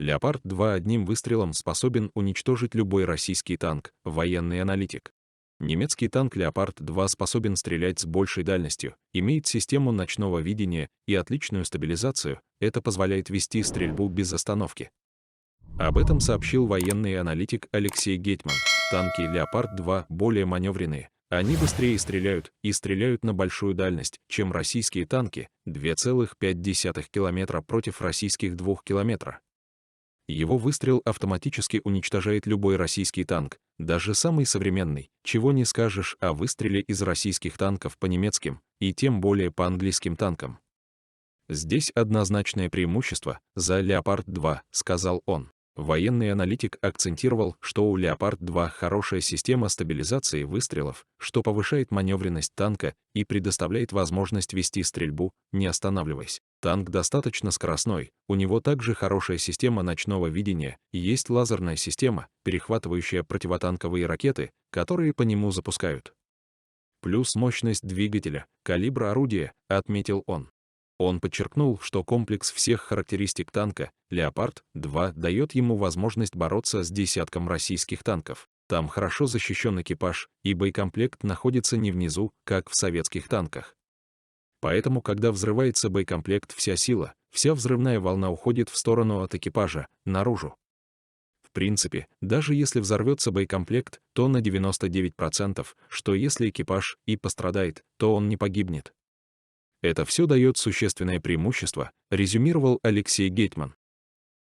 «Леопард-2» одним выстрелом способен уничтожить любой российский танк, военный аналитик. Немецкий танк «Леопард-2» способен стрелять с большей дальностью, имеет систему ночного видения и отличную стабилизацию, это позволяет вести стрельбу без остановки. Об этом сообщил военный аналитик Алексей Гетман. Танки «Леопард-2» более маневренные, они быстрее стреляют и стреляют на большую дальность, чем российские танки 2,5 км против российских 2 км. Его выстрел автоматически уничтожает любой российский танк, даже самый современный, чего не скажешь о выстреле из российских танков по немецким, и тем более по английским танкам. «Здесь однозначное преимущество за «Леопард-2», — сказал он. Военный аналитик акцентировал, что у «Леопард-2» хорошая система стабилизации выстрелов, что повышает маневренность танка и предоставляет возможность вести стрельбу, не останавливаясь. Танк достаточно скоростной, у него также хорошая система ночного видения, и есть лазерная система, перехватывающая противотанковые ракеты, которые по нему запускают. Плюс мощность двигателя, калибр орудия, отметил он. Он подчеркнул, что комплекс всех характеристик танка «Леопард-2» дает ему возможность бороться с десятком российских танков. Там хорошо защищен экипаж, и боекомплект находится не внизу, как в советских танках. Поэтому, когда взрывается боекомплект, вся сила, вся взрывная волна уходит в сторону от экипажа, наружу. В принципе, даже если взорвется боекомплект, то на 99%, что если экипаж и пострадает, то он не погибнет. Это все дает существенное преимущество, резюмировал Алексей Гетман.